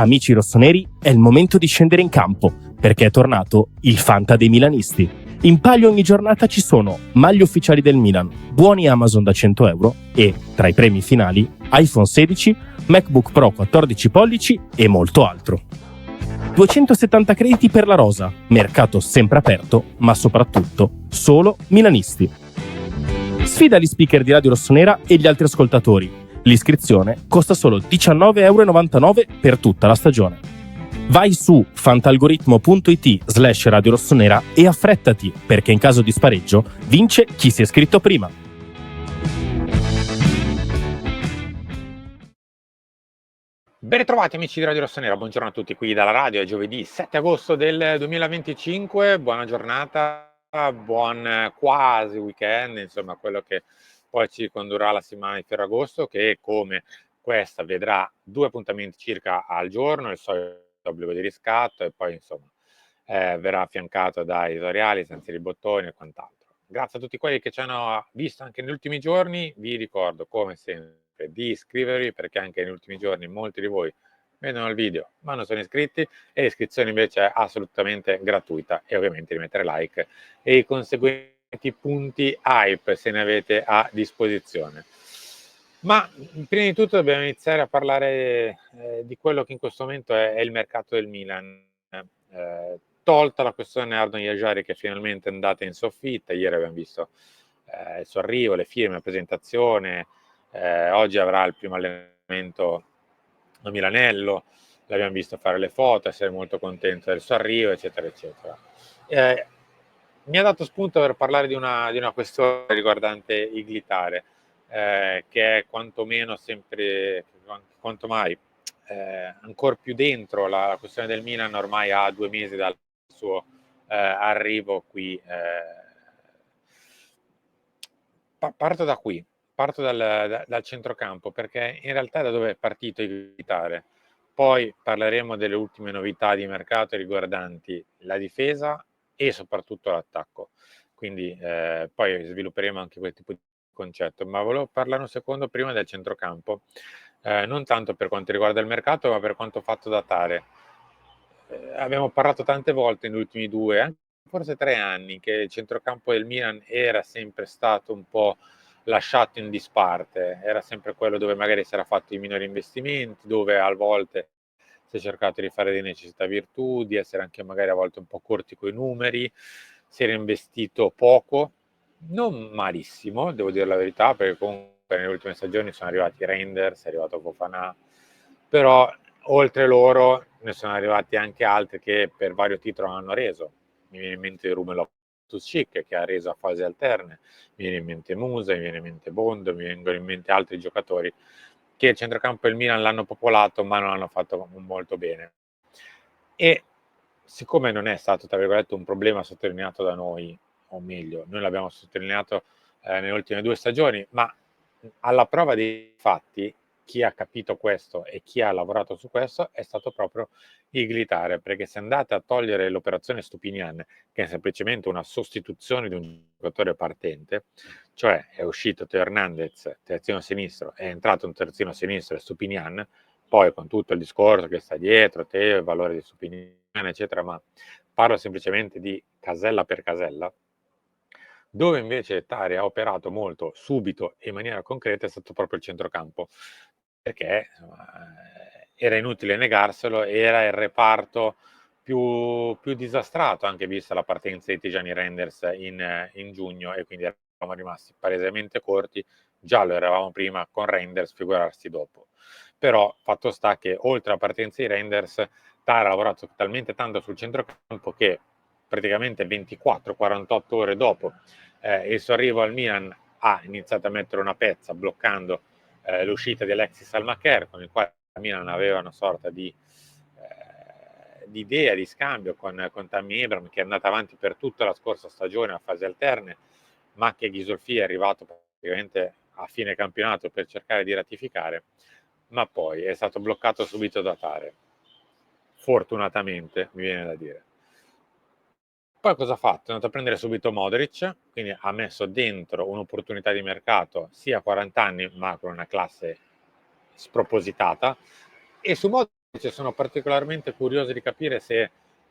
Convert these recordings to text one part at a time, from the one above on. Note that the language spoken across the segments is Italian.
Amici rossoneri, è il momento di scendere in campo, perché è tornato il Fanta dei milanisti. In palio ogni giornata ci sono maglie ufficiali del Milan, buoni Amazon da 100 euro e, tra i premi finali, iPhone 16, MacBook Pro 14 pollici e molto altro. 270 crediti per la rosa, mercato sempre aperto, ma soprattutto solo milanisti. Sfida gli speaker di Radio Rossonera e gli altri ascoltatori. L'iscrizione costa solo 19,99 € per tutta la stagione. Vai su fantalgoritmo.it/Radio Rossonera e affrettati, perché in caso di spareggio vince chi si è iscritto prima. Ben ritrovati amici di Radio Rossonera, buongiorno a tutti qui dalla radio, è giovedì 7 agosto del 2025, buona giornata, buon quasi weekend, insomma quello che poi ci condurrà la settimana di Ferragosto, che come questa vedrà 2 appuntamenti circa al giorno, il solito obbligo di riscatto e poi insomma verrà affiancato da editoriali, stanzieri bottoni e quant'altro. Grazie a tutti quelli che ci hanno visto anche negli ultimi giorni, vi ricordo come sempre di iscrivervi perché anche negli ultimi giorni molti di voi vedono il video ma non sono iscritti e l'iscrizione invece è assolutamente gratuita e ovviamente di mettere like e i conseguenti punti hype se ne avete a disposizione. Ma prima di tutto dobbiamo iniziare a parlare di quello che in questo momento è il mercato del Milan. Tolta la questione Ardon Jajari che finalmente è andata in soffitta, ieri abbiamo visto il suo arrivo, le firme, la presentazione, oggi avrà il primo allenamento a Milanello, l'abbiamo visto fare le foto, essere molto contento del suo arrivo, eccetera, eccetera. Mi ha dato spunto per parlare di una questione riguardante Iglitare, che è quantomeno sempre, quanto mai, ancora più dentro la questione del Milan ormai a 2 mesi dal suo arrivo qui. Parto da qui, parto dal centrocampo, perché in realtà è da dove è partito Iglitare. Poi parleremo delle ultime novità di mercato riguardanti la difesa e soprattutto l'attacco. Quindi poi svilupperemo anche quel tipo di concetto, ma volevo parlare un secondo prima del centrocampo, non tanto per quanto riguarda il mercato, ma per quanto fatto da Tare. Abbiamo parlato tante volte negli ultimi 2, forse 3 anni, che il centrocampo del Milan era sempre stato un po' lasciato in disparte, era sempre quello dove magari si era fatto i minori investimenti, dove a volte si è cercato di fare di necessità virtù, di essere anche magari a volte un po' corti coi numeri, si era investito poco, non malissimo, devo dire la verità, perché comunque nelle ultime stagioni sono arrivati Reinders, è arrivato Fofana, però oltre loro ne sono arrivati anche altri che per vario titolo hanno reso. Mi viene in mente Romelu Loftus-Cheek che ha reso a fasi alterne, mi viene in mente Musa, mi viene in mente Bond, mi vengono in mente altri giocatori che il centrocampo del Milan l'hanno popolato ma non l'hanno fatto molto bene. E siccome non è stato, tra virgolette, un problema sottolineato da noi, o meglio, noi l'abbiamo sottolineato nelle ultime 2 stagioni, ma alla prova dei fatti, chi ha capito questo e chi ha lavorato su questo è stato proprio Iglitare, perché se andate a togliere l'operazione Stupinian, che è semplicemente una sostituzione di un giocatore partente, cioè è uscito Teo Hernandez, terzino sinistro, è entrato un terzino sinistro, Stupinian, poi con tutto il discorso che sta dietro, Teo, il valore di Stupinian, eccetera, ma parlo semplicemente di casella per casella, dove invece Tare ha operato molto subito e in maniera concreta è stato proprio il centrocampo, perché insomma, era inutile negarselo, era il reparto più disastrato, anche vista la partenza di Tijani Reinders in giugno, e quindi eravamo rimasti palesemente corti, già lo eravamo prima con Reinders, figurarsi dopo. Però fatto sta che oltre alla partenza di Reinders, Tare ha lavorato talmente tanto sul centrocampo che praticamente 24-48 ore dopo il suo arrivo al Milan ha iniziato a mettere una pezza bloccando l'uscita di Alexis Almacher, con il quale il Milan aveva una sorta di idea di scambio con Tammy Abraham, che è andata avanti per tutta la scorsa stagione a fasi alterne, ma che Ghisolfi è arrivato praticamente a fine campionato per cercare di ratificare, ma poi è stato bloccato subito da Tare, fortunatamente mi viene da dire. Poi cosa ha fatto? È andato a prendere subito Modric, quindi ha messo dentro un'opportunità di mercato sia a 40 anni, ma con una classe spropositata, e su Modric sono particolarmente curioso di capire se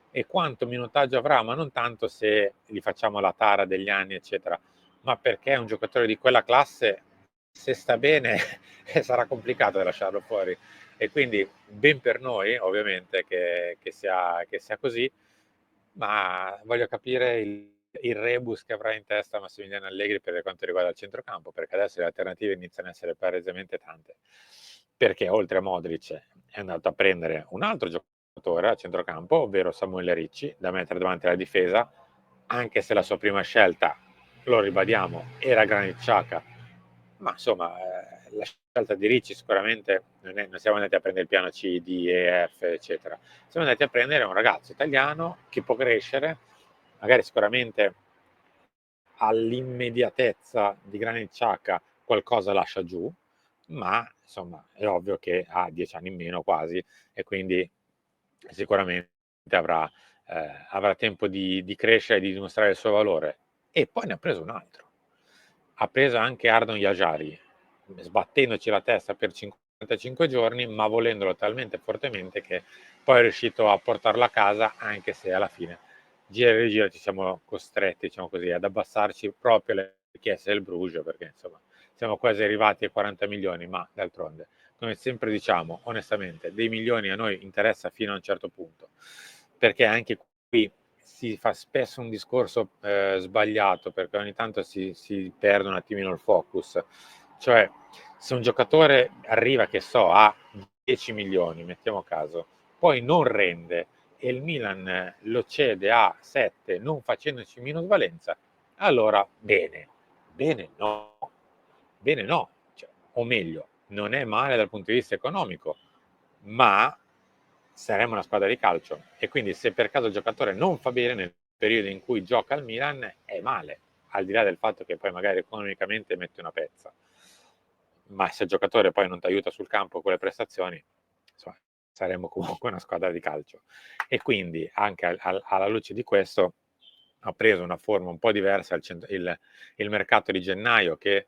e quanto minutaggio avrà, ma non tanto se gli facciamo la tara degli anni, eccetera, ma perché è un giocatore di quella classe, se sta bene sarà complicato da lasciarlo fuori. E quindi ben per noi, ovviamente, che sia così, ma voglio capire il rebus che avrà in testa Massimiliano Allegri per quanto riguarda il centrocampo, perché adesso le alternative iniziano a essere palesemente tante. Perché oltre a Modric è andato a prendere un altro giocatore a centrocampo, ovvero Samuele Ricci, da mettere davanti alla difesa, anche se la sua prima scelta, lo ribadiamo, era Granit Xhaka, ma insomma la scelta di Ricci sicuramente non siamo andati a prendere il piano C, D, E, F, eccetera. Siamo andati a prendere un ragazzo italiano che può crescere, magari sicuramente all'immediatezza di Granit Xhaka qualcosa lascia giù, ma insomma è ovvio che ha 10 anni in meno quasi e quindi sicuramente avrà tempo di crescere e di dimostrare il suo valore. E poi ne ha preso un altro. Ha preso anche Ardon Yajari, sbattendoci la testa per 55 giorni, ma volendolo talmente fortemente che poi è riuscito a portarlo a casa, anche se alla fine gira e rigira ci siamo costretti, diciamo così, ad abbassarci proprio le richieste del Bruges, perché insomma siamo quasi arrivati ai 40 milioni, ma d'altronde, come sempre diciamo, onestamente, dei milioni a noi interessa fino a un certo punto, perché anche qui si fa spesso un discorso sbagliato, perché ogni tanto si perde un attimino il focus, cioè se un giocatore arriva, che so, a 10 milioni, mettiamo caso, poi non rende e il Milan lo cede a 7 non facendoci minusvalenza, allora bene no, bene no, cioè, o meglio, non è male dal punto di vista economico, ma saremo una squadra di calcio e quindi se per caso il giocatore non fa bene nel periodo in cui gioca al Milan è male, al di là del fatto che poi magari economicamente mette una pezza, ma se il giocatore poi non ti aiuta sul campo con le prestazioni, insomma, saremo comunque una squadra di calcio. E quindi anche alla luce di questo ha preso una forma un po' diversa il mercato di gennaio, che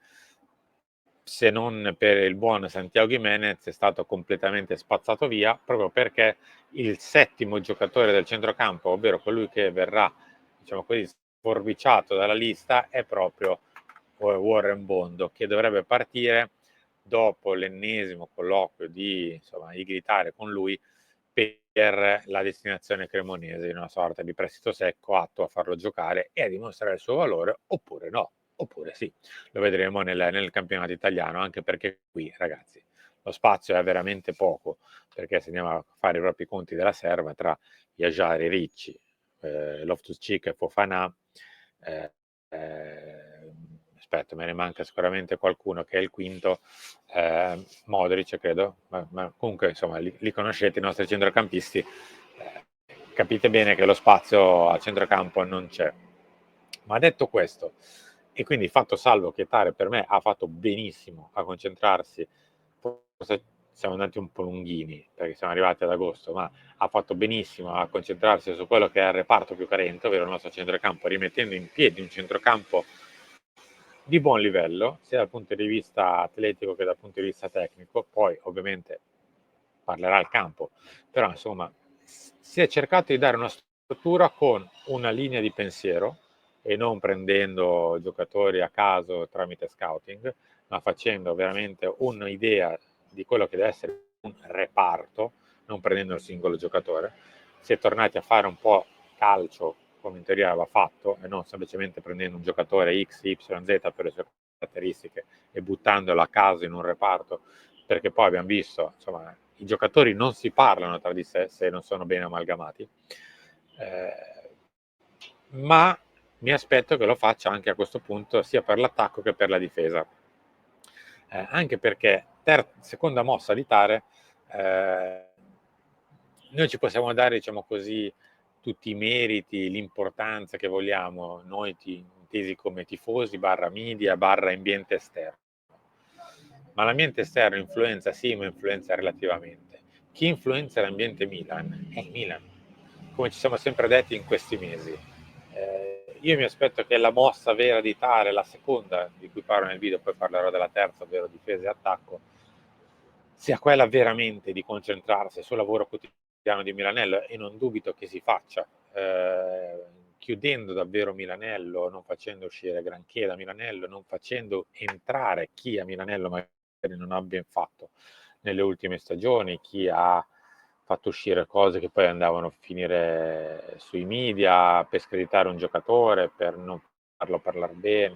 se non per il buon Santiago Jimenez è stato completamente spazzato via, proprio perché il settimo giocatore del centrocampo, ovvero colui che verrà, diciamo così, sforbiciato dalla lista, è proprio Warren Bondo, che dovrebbe partire dopo l'ennesimo colloquio di Igritare con lui per la destinazione cremonese, in una sorta di prestito secco atto a farlo giocare e a dimostrare il suo valore, oppure no, oppure sì, lo vedremo nel campionato italiano, anche perché qui, ragazzi, lo spazio è veramente poco, perché se andiamo a fare i propri conti della serva tra Yajari, Ricci, Loftus-Cheek e Fofana, aspetta, me ne manca sicuramente qualcuno che è il quinto, Modric credo, ma comunque insomma li conoscete i nostri centrocampisti, capite bene che lo spazio a centrocampo non c'è. Ma detto questo, e quindi fatto salvo che Tare per me ha fatto benissimo a concentrarsi, forse siamo andati un po' lunghini perché siamo arrivati ad agosto, ma ha fatto benissimo a concentrarsi su quello che è il reparto più carente, ovvero il nostro centrocampo, rimettendo in piedi un centrocampo di buon livello, sia dal punto di vista atletico che dal punto di vista tecnico. Poi ovviamente parlerà il campo, però insomma si è cercato di dare una struttura con una linea di pensiero e non prendendo giocatori a caso tramite scouting, ma facendo veramente un'idea di quello che deve essere un reparto, non prendendo il singolo giocatore. Si è tornati a fare un po' calcio come in teoria aveva fatto, e non semplicemente prendendo un giocatore X, Y, Z per le sue caratteristiche e buttandolo a caso in un reparto, perché poi abbiamo visto, insomma, i giocatori non si parlano tra di sé se non sono ben amalgamati, ma mi aspetto che lo faccia anche a questo punto sia per l'attacco che per la difesa, anche perché seconda mossa di Tare, noi ci possiamo dare, diciamo così, tutti i meriti, l'importanza che vogliamo, noi intesi come tifosi, barra media, barra ambiente esterno. Ma l'ambiente esterno influenza sì, ma influenza relativamente. Chi influenza l'ambiente Milan è il Milan, come ci siamo sempre detti in questi mesi. Io mi aspetto che la mossa vera di Tare, la seconda di cui parlo nel video, poi parlerò della terza, ovvero difesa e attacco, sia quella veramente di concentrarsi sul lavoro quotidiano di Milanello, e non dubito che si faccia, chiudendo davvero Milanello, non facendo uscire granché da Milanello, non facendo entrare chi a Milanello magari non ha ben fatto nelle ultime stagioni, chi ha fatto uscire cose che poi andavano a finire sui media per screditare un giocatore, per non farlo parlare bene.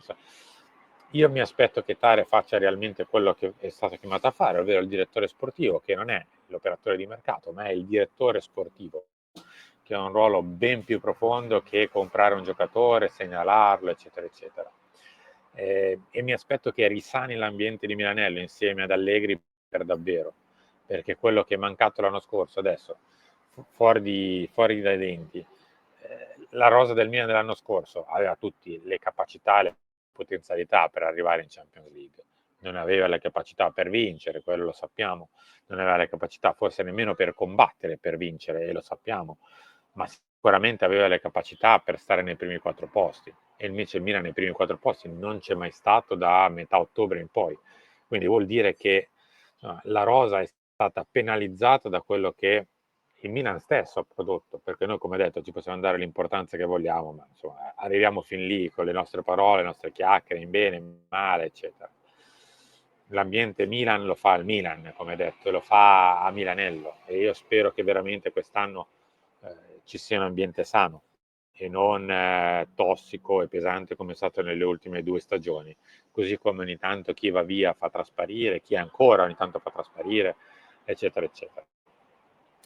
Io mi aspetto che Tare faccia realmente quello che è stato chiamato a fare, ovvero il direttore sportivo, che non è l'operatore di mercato, ma è il direttore sportivo, che ha un ruolo ben più profondo che comprare un giocatore, segnalarlo, eccetera, eccetera. E mi aspetto che risani l'ambiente di Milanello insieme ad Allegri per davvero, perché quello che è mancato l'anno scorso adesso, fuori dai denti, la rosa del Milan dell'anno scorso aveva tutte le capacità, le potenzialità per arrivare in Champions League, non aveva le capacità per vincere, quello lo sappiamo, non aveva le capacità forse nemmeno per combattere, per vincere, e lo sappiamo, ma sicuramente aveva le capacità per stare nei primi 4 posti, e invece il Milan nei primi 4 posti non c'è mai stato da metà ottobre in poi, quindi vuol dire che la rosa è stata penalizzata da quello che il Milan stesso ha prodotto, perché noi, come detto, ci possiamo dare l'importanza che vogliamo, ma insomma arriviamo fin lì con le nostre parole, le nostre chiacchiere, in bene, in male, eccetera. L'ambiente Milan lo fa il Milan, come detto, e lo fa a Milanello, e io spero che veramente quest'anno ci sia un ambiente sano e non tossico e pesante come è stato nelle ultime 2 stagioni, così come ogni tanto chi va via fa trasparire, chi ancora ogni tanto fa trasparire, eccetera, eccetera.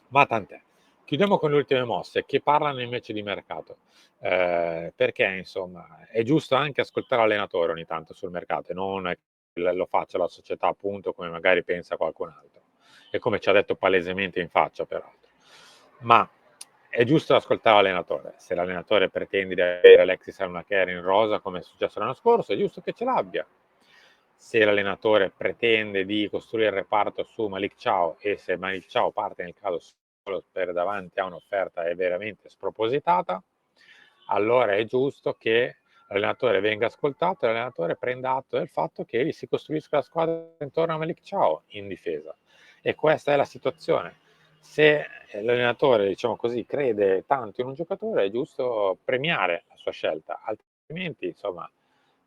Ma tant'è. Chiudiamo con le ultime mosse che parlano invece di mercato, perché insomma è giusto anche ascoltare l'allenatore ogni tanto sul mercato, e non lo faccia la società appunto come magari pensa qualcun altro, e come ci ha detto palesemente in faccia peraltro. Ma è giusto ascoltare l'allenatore. Se l'allenatore pretende di avere Alexis Almacher in rosa come è successo l'anno scorso, è giusto che ce l'abbia. Se l'allenatore pretende di costruire il reparto su Malik Thiaw, e se Malik Thiaw parte nel caso solo per davanti a un'offerta è veramente spropositata, allora è giusto che l'allenatore venga ascoltato e l'allenatore prenda atto del fatto che gli si costruisca la squadra intorno a Malik Thiaw in difesa. E questa è la situazione. Se l'allenatore, diciamo così, crede tanto in un giocatore, è giusto premiare la sua scelta, altrimenti insomma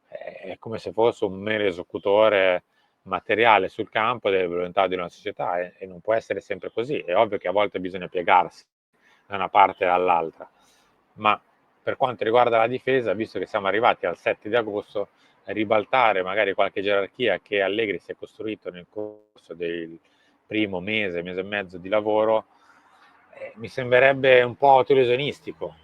è come se fosse un mero esecutore materiale sul campo delle volontà di una società, e non può essere sempre così. È ovvio che a volte bisogna piegarsi da una parte all'altra, ma per quanto riguarda la difesa, visto che siamo arrivati al 7 di agosto, ribaltare magari qualche gerarchia che Allegri si è costruito nel corso del primo mese, mese e mezzo di lavoro, mi sembrerebbe un po' autolesionistico,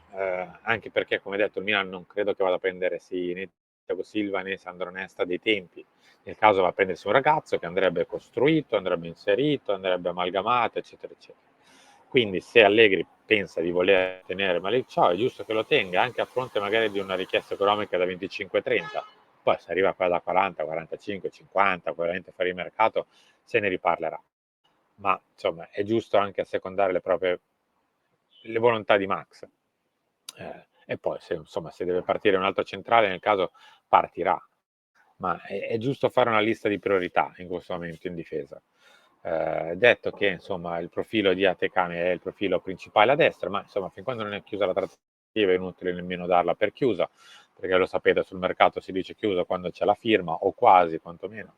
anche perché, come detto, il Milan non credo che vada a prendere né Thiago Silva né Sandro Nesta dei tempi. Nel caso va a prendersi un ragazzo che andrebbe costruito, andrebbe inserito, andrebbe amalgamato, eccetera, eccetera. Quindi se Allegri pensa di voler tenere Malik Thiaw, è giusto che lo tenga, anche a fronte magari di una richiesta economica da 25-30. Poi se arriva quella da 40, 45, 50, probabilmente fuori mercato, se ne riparlerà. Ma insomma è giusto anche assecondare le volontà di Max. E poi se deve partire un altro centrale, nel caso partirà. Ma è giusto fare una lista di priorità in questo momento in difesa. Detto che insomma il profilo di Atekane è il profilo principale a destra, ma insomma fin quando non è chiusa la trattativa è inutile nemmeno darla per chiusa, perché lo sapete, sul mercato si dice chiusa quando c'è la firma, o quasi quantomeno.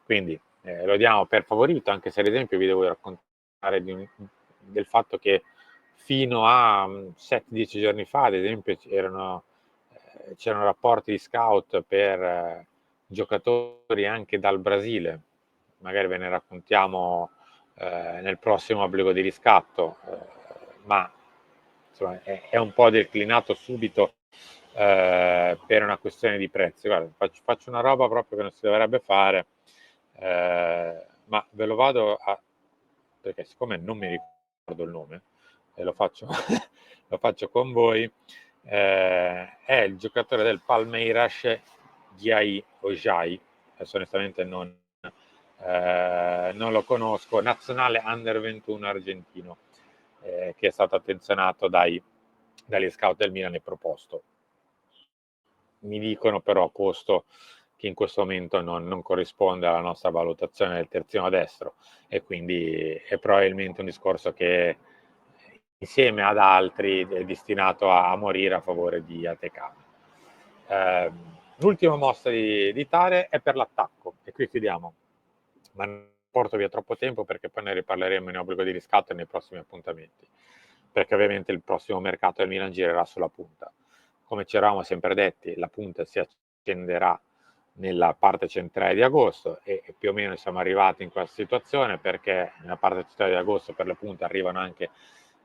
Quindi lo diamo per favorito, anche se ad esempio vi devo raccontare del fatto che fino a 7-10 giorni fa, ad esempio, c'erano rapporti di scout per giocatori anche dal Brasile. Magari ve ne raccontiamo nel prossimo obbligo di riscatto, ma insomma, è un po' declinato subito per una questione di prezzi. Guarda, faccio una roba proprio che non si dovrebbe fare, ma ve lo vado a... perché siccome non mi ricordo il nome, e lo faccio, lo faccio con voi, è il giocatore del Palmeiras, Jai, adesso onestamente non lo conosco, nazionale under 21 argentino, che è stato attenzionato dagli scout del Milan e proposto. Mi dicono però a posto che in questo momento non corrisponde alla nostra valutazione del terzino destro, e quindi è probabilmente un discorso che insieme ad altri è destinato a morire a favore di Atacama. L'ultima mossa di Tare è per l'attacco, e qui chiudiamo, ma non porto via troppo tempo perché poi ne riparleremo in obbligo di riscatto nei prossimi appuntamenti, perché ovviamente il prossimo mercato del Milan girerà sulla punta. Come ci eravamo sempre detti, la punta si accenderà nella parte centrale di agosto, e più o meno siamo arrivati in questa situazione, perché nella parte centrale di agosto per le punte arrivano anche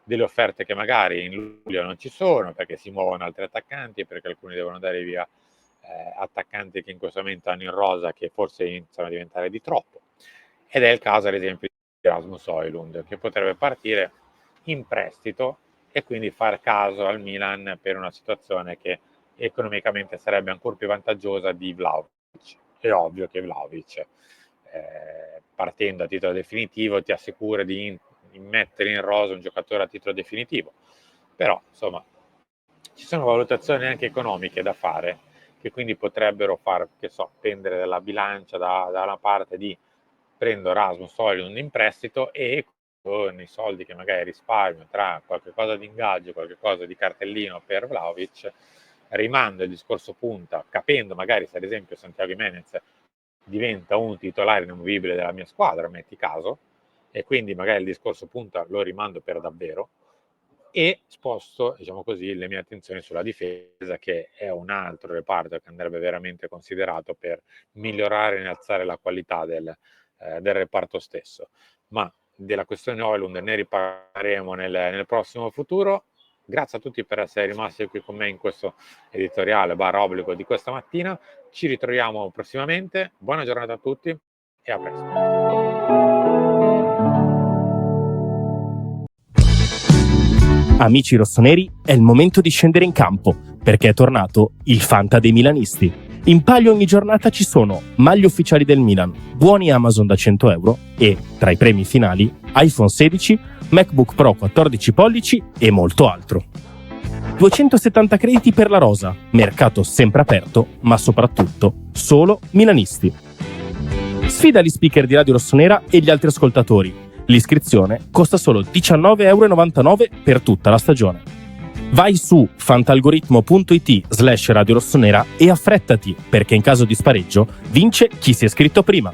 delle offerte che magari in luglio non ci sono, perché si muovono altri attaccanti, perché alcuni devono dare via attaccanti che in questo momento hanno in rosa, che forse iniziano a diventare di troppo. Ed è il caso ad esempio di Rasmus Højlund, che potrebbe partire in prestito e quindi far caso al Milan per una situazione che economicamente sarebbe ancora più vantaggiosa di Vlahovic. È ovvio che Vlahovic, partendo a titolo definitivo, ti assicura di mettere in rosa un giocatore a titolo definitivo, però insomma ci sono valutazioni anche economiche da fare, che quindi potrebbero far, pendere dalla bilancia da una parte di prendo Rasmus Højlund in prestito, e con i soldi che magari risparmio tra qualche cosa di ingaggio, qualche cosa di cartellino per Vlahovic, rimando il discorso punta, capendo magari se ad esempio Santiago Jimenez diventa un titolare inamovibile della mia squadra, metti caso, e quindi magari il discorso punta lo rimando per davvero, e sposto, diciamo così, le mie attenzioni sulla difesa, che è un altro reparto che andrebbe veramente considerato per migliorare e innalzare la qualità del reparto stesso. Ma della questione Højlund ne riparleremo nel prossimo futuro. Grazie a tutti per essere rimasti qui con me in questo editoriale obbligo di questa mattina. Ci ritroviamo prossimamente. Buona giornata a tutti e a presto. Amici rossoneri, è il momento di scendere in campo, perché è tornato il Fanta dei milanisti. In palio ogni giornata ci sono maglie ufficiali del Milan, buoni Amazon da 100 euro e, tra i premi finali, iPhone 16, MacBook Pro 14 pollici e molto altro. 270 crediti per la rosa, mercato sempre aperto, ma soprattutto solo milanisti. Sfida gli speaker di Radio Rossonera e gli altri ascoltatori. L'iscrizione costa solo 19,99 € per tutta la stagione. Vai su fantalgoritmo.it/Radio Rossonera e affrettati, perché in caso di spareggio vince chi si è iscritto prima.